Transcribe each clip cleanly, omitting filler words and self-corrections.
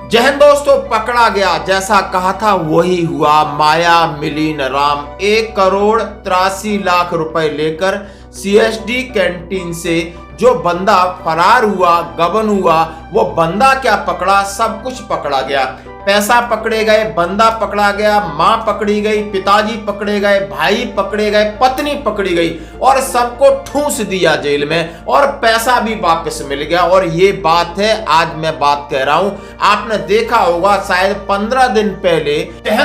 जय हिंद दोस्तों, पकड़ा गया, जैसा कहा था वही हुआ। माया मिली न राम। 1,83,00,000 रुपए लेकर सीएसडी कैंटीन से जो बंदा फरार हुआ, गबन हुआ, वो बंदा क्या पकड़ा, सब कुछ पकड़ा गया। पैसा पकड़े गए, बंदा पकड़ा गया, मां पकड़ी गई, पिताजी पकड़े गए, भाई पकड़े गए, पत्नी पकड़ी गई और सबको ठूंस दिया जेल में और पैसा भी वापस मिल गया। और ये बात है, आज मैं बात कह रहा हूं, आपने देखा होगा शायद 15 दिन पहले।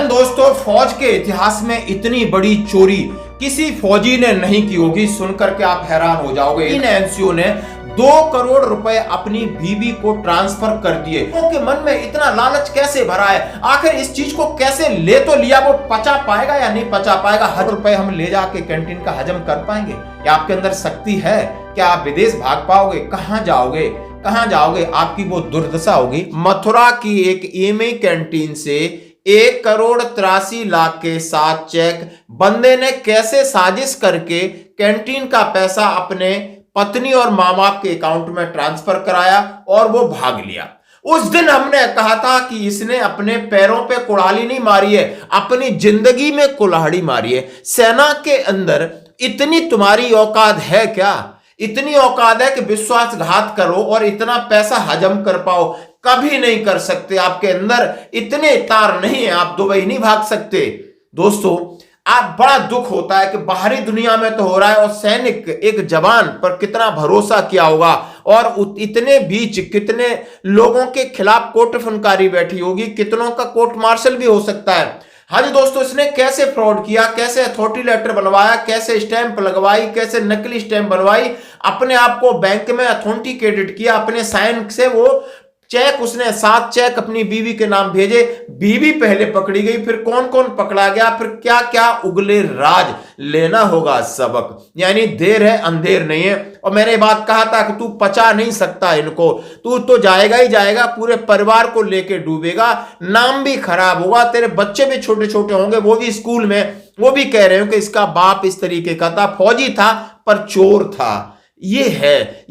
दोस्तों, फौज के इतिहास में इतनी बड़ी चोरी किसी फौजी ने नहीं की होगी। सुनकर के आप हैरान हो जाओगे। इन एनसीओ ने 2 करोड़ रुपए अपनी बीवी को ट्रांसफर कर दिए। उनके मन में इतना लालच कैसे भरा है? आखिर इस चीज को कैसे ले तो लिया, वो पचा पाएगा या नहीं पचा पाएगा? 1,000 रुपए हम ले जाके कैंटीन का हजम कर पाएंगे? क्या आपके अंदर शक्ति है? क्या आप विदेश भाग पाओगे? कहां जाओगे? कहां जाओगे? आपकी वो दुर्दशा होगी। मथुरा की एक एमए कैंटीन से 1,83,00,000 के साथ चेक बंदे ने कैसे साजिश करके कैंटीन का पैसा अपने पत्नी और मां बाप के अकाउंट में ट्रांसफर कराया और वो भाग लिया। उस दिन हमने कहा था कि इसने अपने पैरों पे कुल्हाड़ी नहीं मारी है, अपनी जिंदगी में कुल्हाड़ी मारी है। सेना के अंदर इतनी तुम्हारी औकात है क्या? इतनी औकात है कि विश्वासघात करो और इतना पैसा हजम कर पाओ? कभी नहीं कर सकते। आपके अंदर इतने तार नहीं है, आप दुबई नहीं भाग सकते। दोस्तों, आप बड़ा दुख होता है कि बाहरी दुनिया में तो हो रहा है और सैनिक एक जवान पर कितना भरोसा किया होगा और इतने बीच कितने लोगों के खिलाफ कोर्ट फनकारी बैठी होगी, कितनों का कोर्ट मार्शल भी हो सकता है। हाँ जी दोस्तों, इसने कैसे फ्रॉड किया, कैसे अथॉरिटी लेटर बनवाया, कैसे स्टैंप लगवाई, कैसे नकली स्टैंप बनवाई, अपने आप को बैंक में अथेंटिकेटेड किया, अपने साइन से वो चेक, उसने 7 चेक अपनी बीवी के नाम भेजे। बीवी पहले पकड़ी गई, फिर कौन कौन पकड़ा गया, फिर क्या क्या उगले राज। लेना होगा सबक, यानी देर है अंधेर नहीं है। और मैंने बात कहा था कि तू पचा नहीं सकता इनको, तू तो जाएगा ही जाएगा, पूरे परिवार को लेके डूबेगा, नाम भी खराब होगा, तेरे बच्चे भी छोटे छोटे होंगे, वो भी स्कूल में, वो भी कह रहे हो कि इसका बाप इस तरीके का था, फौजी था पर चोर था। ये है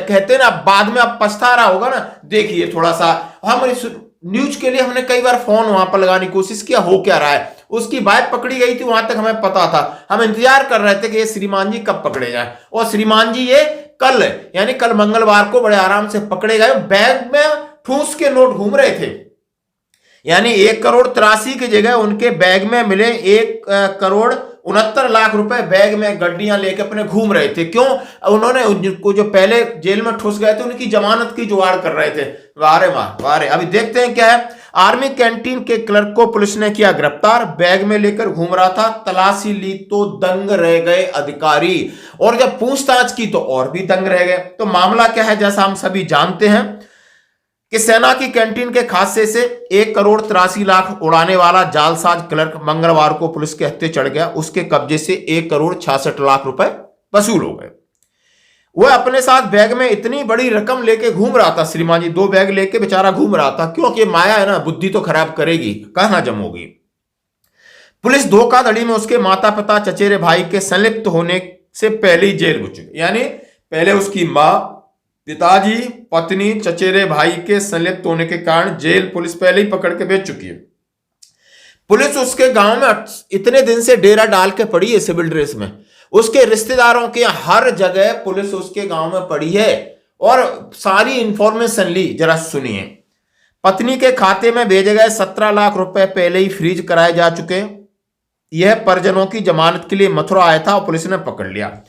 कहते ना, बाद में आप पछता रहा होगा ना। देखिए थोड़ा सा, हम इस न्यूज के लिए हमने कई बार फोन वहां पर लगाने की कोशिश किया, हो क्या रहा है। उसकी वाइफ पकड़ी गई थी, वहां तक हमें पता था, हम इंतजार कर रहे थे कि ये श्रीमान जी कब पकड़े जाए। और श्रीमान जी ये कल, यानी कल मंगलवार को बड़े आराम से पकड़े गए। बैग में ठूस के नोट घूम रहे थे, यानी 1,83,00,000 की जगह उनके बैग में मिले 1,69,00,000 रुपए बैग में गड्डियां लेके अपने घूम रहे थे। क्यों? उन्होंने उनको जो पहले जेल में ठुस गए थे, उनकी जमानत की जुगाड़ कर रहे थे। वारे वारे। अभी देखते हैं क्या है। आर्मी कैंटीन के क्लर्क को पुलिस ने किया गिरफ्तार, बैग में लेकर घूम रहा था। तलाशी ली तो दंग रह गए अधिकारी, और जब पूछताछ की तो और भी दंग रह गए। तो मामला क्या है, जैसा हम सभी जानते हैं कि सेना की कैंटीन के खाते से 1,83,00,000 उड़ाने वाला जालसाज क्लर्क मंगलवार को पुलिस के हत्थे चढ़ गया। उसके कब्जे से 1,66,00,000 रुपए वसूल हो गए। वह अपने साथ बैग में इतनी बड़ी रकम लेके घूम रहा था। श्रीमान जी 2 बैग लेके बेचारा घूम रहा था, क्योंकि माया है ना, बुद्धि तो खराब करेगी, कहां जमोगी। पुलिस धोखाधड़ी में उसके माता पिता, चचेरे भाई के संलिप्त होने से पहले ही जेल बुझ गई। यानी पहले उसकी मां, पिताजी, पत्नी, चचेरे भाई के संलिप्त होने के कारण जेल पुलिस पहले ही पकड़ के भेज चुकी है। पुलिस उसके गांव में इतने दिन से डेरा डाल के पड़ी है, सिविल ड्रेस में। उसके रिश्तेदारों के हर जगह पुलिस उसके गांव में पड़ी है और सारी इंफॉर्मेशन ली। जरा सुनिए। पत्नी के खाते में भेजे गए 17 लाख रुपए पहले ही फ्रीज कराए जा चुके। यह परिजनों की जमानत के लिए मथुरा आया था और पुलिस ने पकड़ लिया।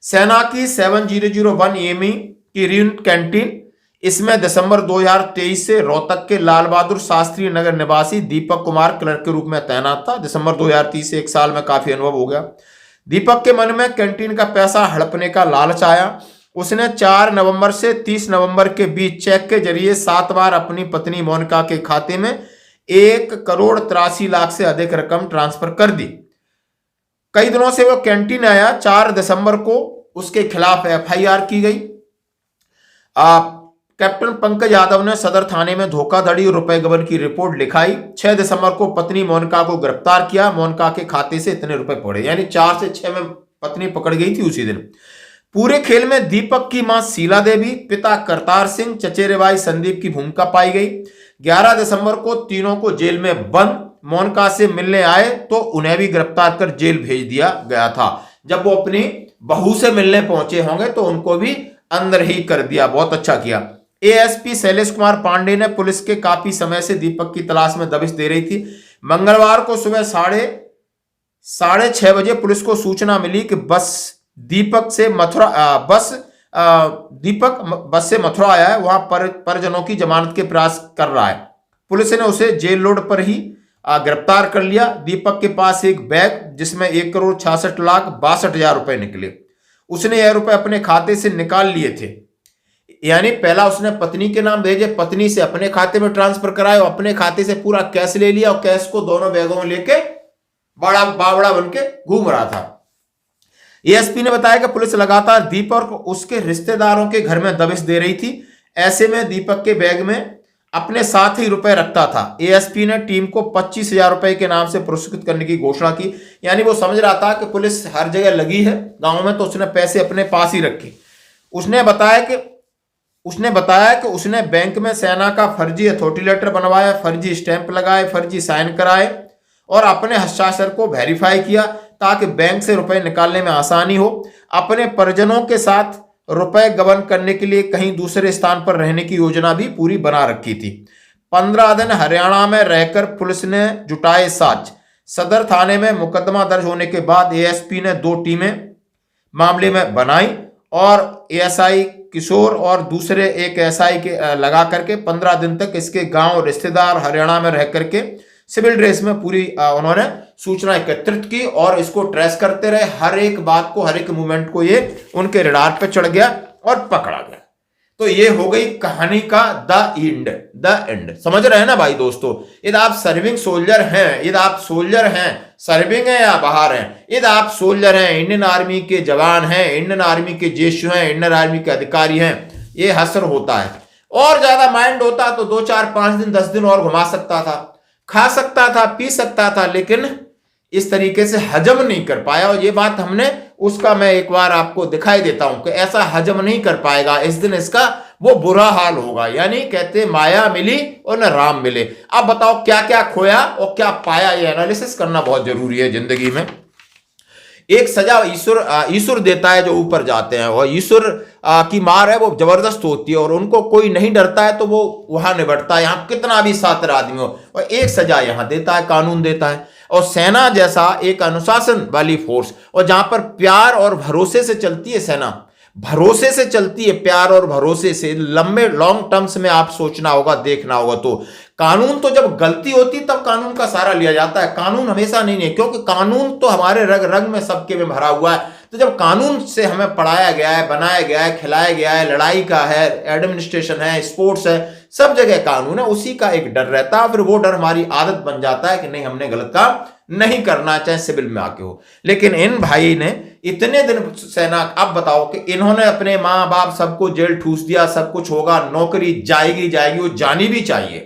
सेना की 7001 एमी की रीन कैंटीन, इसमें दिसंबर 2023 से रोहतक के लाल बहादुर शास्त्री नगर निवासी दीपक कुमार क्लर्क के रूप में तैनात था। दिसंबर 2030 से 1 साल में काफी अनुभव हो गया। दीपक के मन में कैंटीन का पैसा हड़पने का लालच आया। उसने 4 नवंबर से 30 नवंबर के बीच चेक के जरिए 7 बार अपनी पत्नी मोनिका के खाते में 1,83,00,000 से अधिक रकम ट्रांसफर कर दी। कई दिनों से वो कैंटीन आया। 4 दिसंबर को उसके खिलाफ FIR की गई। कैप्टन पंकज यादव ने सदर थाने में धोखाधड़ी और रुपए गबन की रिपोर्ट लिखाई। 6 दिसंबर को पत्नी मोनिका को गिरफ्तार किया। मोनिका के खाते से इतने रुपए पड़े, यानी 4 से 6 में पत्नी पकड़ गई थी उसी दिन। पूरे खेल में दीपक की मां शीला देवी, पिता करतार सिंह, चचेरे भाई संदीप की भूमिका पाई गई। 11 दिसंबर को तीनों को जेल में बंद मोनिका से मिलने आए तो उन्हें भी गिरफ्तार कर जेल भेज दिया गया था। जब वो अपनी बहू से मिलने पहुंचे होंगे तो उनको भी अंदर ही कर दिया। बहुत अच्छा किया। एएसपी शैलेश कुमार पांडे ने पुलिस के काफी समय से दीपक की तलाश में दबिश दे रही थी। मंगलवार को सुबह साढ़े 6 बजे पुलिस को सूचना मिली कि दीपक बस से मथुरा आया है, वहां परिजनों की जमानत के प्रयास कर रहा है। पुलिस ने उसे जेल रोड पर ही गिरफ्तार कर लिया। दीपक के पास एक बैग जिसमें 1,66,62,000 रुपए निकले। उसने यह रुपए अपने खाते से निकाल लिए थे। यानी पहला उसने पत्नी के नाम भेजे, पत्नी से अपने खाते में ट्रांसफर कराए और अपने खाते से पूरा कैश ले लिया और कैश को दोनों बैगों में लेके बड़ा बावड़ा बन के घूम रहा था। एएसपी ने बताया कि पुलिस लगातार दीपक और उसके रिश्तेदारों के घर में दबिश दे रही थी। ऐसे में दीपक के बैग में अपने साथ ही रुपए रखता था। एएसपी ने टीम को 25,000 रुपए के नाम से पुरस्कृत करने की घोषणा की। यानी वो समझ रहा था कि पुलिस हर जगह लगी है गांव में, तो उसने पैसे अपने पास ही रखे। उसने बताया कि उसने बैंक में सेना का फर्जी अथॉरिटी लेटर बनवाया, फर्जी स्टैंप लगाए, फर्जी साइन कराए और अपने हस्ताक्षर को वेरीफाई किया ताकि बैंक से रुपए निकालने में आसानी हो। अपने परिजनों के साथ रुपए गबन करने के लिए कहीं दूसरे स्थान पर रहने की योजना भी पूरी बना रखी थी। 15 दिन हरियाणा में रहकर पुलिस ने जुटाए साक्ष्य। सदर थाने में मुकदमा दर्ज होने के बाद एएसपी ने 2 टीमें मामले में बनाई और एएसआई किशोर और दूसरे एक एसआई के लगा करके 15 दिन तक इसके गांव रिश्तेदार हरियाणा में रह करके सिविल ड्रेस में पूरी उन्होंने सूचना एकत्रित की और इसको ट्रेस करते रहे। हर एक बात को, हर एक मूवमेंट को ये उनके रडार पे चढ़ गया और पकड़ा गया। तो ये हो गई कहानी का द एंड। समझ रहे हैं ना भाई दोस्तों? यदि आप सर्विंग सोल्जर हैं, यदि आप सोल्जर हैं, सर्विंग है या बाहर हैं, यदि आप सोल्जर हैं, इंडियन आर्मी के जवान हैं, इंडियन आर्मी के जेशु हैं, इंडियन आर्मी के अधिकारी हैं, ये हसर होता है। और ज्यादा माइंड होता तो 2, 4, 5 दिन 10 दिन और घुमा सकता था, खा सकता था, पी सकता था, लेकिन इस तरीके से हजम नहीं कर पाया। और ये बात हमने उसका मैं एक बार आपको दिखाई देता हूं कि ऐसा हजम नहीं कर पाएगा। इस दिन इसका वो बुरा हाल होगा। यानी कहते माया मिली और न राम मिले। अब बताओ क्या क्या खोया और क्या पाया, ये एनालिसिस करना बहुत जरूरी है जिंदगी में। एक सजा ईश्वर देता है जो ऊपर जाते हैं, और ईश्वर की मार है वो जबरदस्त होती है और उनको कोई नहीं डरता है तो वो वहां निबटता है। यहां कितना भी सातर आदमी हो, और एक सजा यहां देता है, कानून देता है। और सेना जैसा एक अनुशासन वाली फोर्स, और जहां पर प्यार और भरोसे से चलती है सेना, भरोसे से चलती है, प्यार और भरोसे से, लॉन्ग टर्म्स में आप सोचना होगा, देखना होगा। तो कानून तो जब गलती होती तब कानून का सहारा लिया जाता है, कानून हमेशा नहीं है, क्योंकि कानून तो हमारे रग रग में सबके में भरा हुआ है। तो जब कानून से हमें पढ़ाया गया है, बनाया गया है, खिलाया गया है, लड़ाई का है, एडमिनिस्ट्रेशन है, स्पोर्ट्स है, सब जगह कानून है, उसी का एक डर रहता है। फिर वो डर हमारी आदत बन जाता है कि नहीं, हमने गलत काम नहीं करना, चाहे सिविल में आके हो। लेकिन इन भाई ने इतने दिन सेना, अब बताओ कि इन्होंने अपने माँ बाप सबको जेल ठूस दिया, सब कुछ होगा, नौकरी जाएगी, वो जानी भी चाहिए,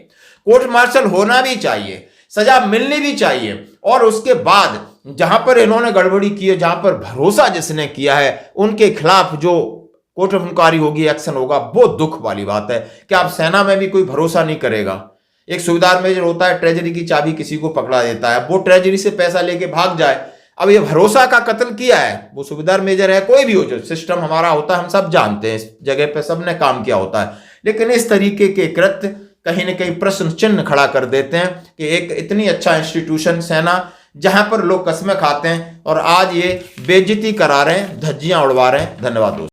कोर्ट मार्शल होना भी चाहिए, सजा मिलनी भी चाहिए। और उसके बाद जहां पर इन्होंने गड़बड़ी की है, जहां पर भरोसा जिसने किया है, उनके खिलाफ जो कोर्ट ऑफ इंक्वायरी होगी, एक्शन होगा, वो दुख वाली बात है कि आप सेना में भी कोई भरोसा नहीं करेगा। एक सूबेदार मेजर होता है, ट्रेजरी की चाबी किसी को पकड़ा देता है, वो ट्रेजरी से पैसा लेके भाग जाए। अब ये भरोसा का कत्ल किया है, वो सूबेदार मेजर है, कोई भी हो, जो सिस्टम हमारा होता है हम सब जानते हैं, इस जगह पे सबने काम किया होता है। लेकिन इस तरीके के कृत्य कहीं ना कहीं प्रश्न चिन्ह खड़ा कर देते हैं कि एक इतनी अच्छा इंस्टीट्यूशन सेना, जहां पर लोग कस्में खाते हैं, और आज ये बेइज्जती करा रहे हैं, धज्जियां उड़वा रहे हैं। धन्यवाद दोस्तों।